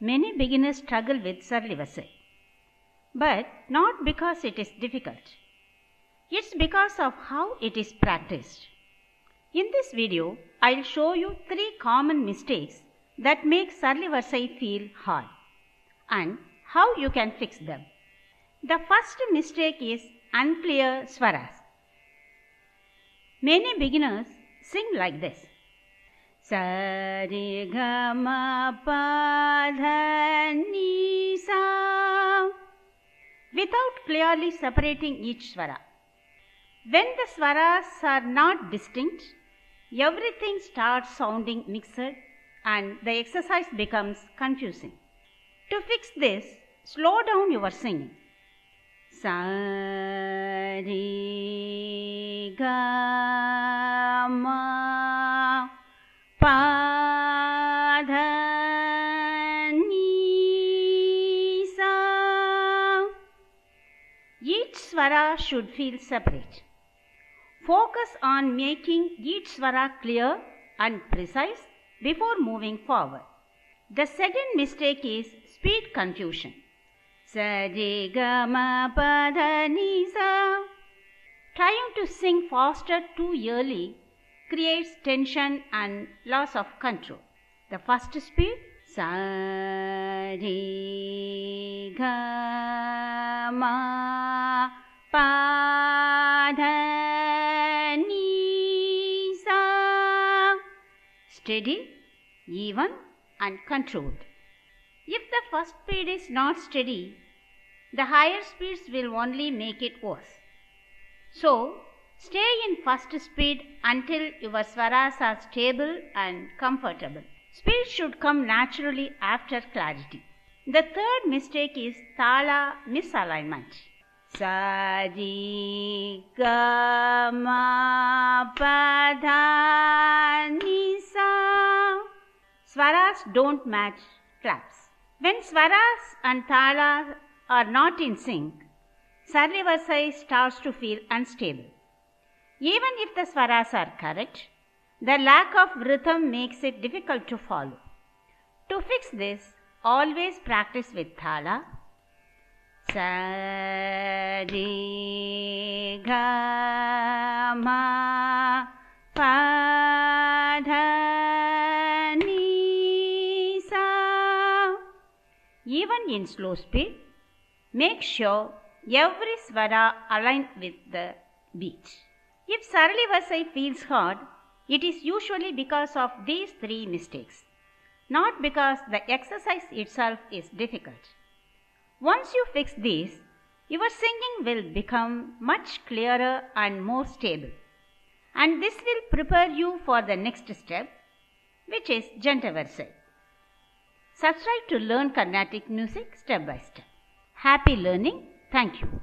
Many beginners struggle with Sarali Varisai, but not because it is difficult. It's because of how it is practiced. In this video, I'll show you 3 common mistakes that make Sarali Varisai feel hard and how you can fix them. The first mistake is unclear swaras. Many beginners sing like this: sa re ga ma pa dha ni sa, without clearly separating each swara. When the swaras are not distinct, everything starts sounding mixed and the exercise becomes confusing. To fix this, slow down your singing. Sa re ga ma pa dha ni sa. Each swara should feel separate. Focus on making each swara clear and precise before moving forward. The second mistake is speed confusion. Sa re ga ma pa dha ni sa. Trying to sing faster too early creates tension and loss of control. The first speed, sa re ga ma pa dha ni sa. Steady, even and controlled. If the first speed is not steady, the higher speeds will only make it worse. So, stay in first speed until your swaras are stable and comfortable. Speed should come naturally after clarity. The third mistake is tala misalignment. Sa re ga ma pa dha ni sa. Swaras don't match claps. When swaras and tala are not in sync, Sarali Varisai starts to feel unstable. Even if the swaras are correct, the lack of rhythm makes it difficult to follow. To fix this, always practice with tala. Sa re ga ma pa dha ni sa. Even in slow speed, make sure every swara aligns with the beat. If Sarali Varisai feels hard, it is usually because of these 3 mistakes, not because the exercise itself is difficult. Once you fix these, your singing will become much clearer and more stable, and this will prepare you for the next step, which is Janta Varisai. Subscribe to learn Carnatic music step by step. Happy learning. Thank you.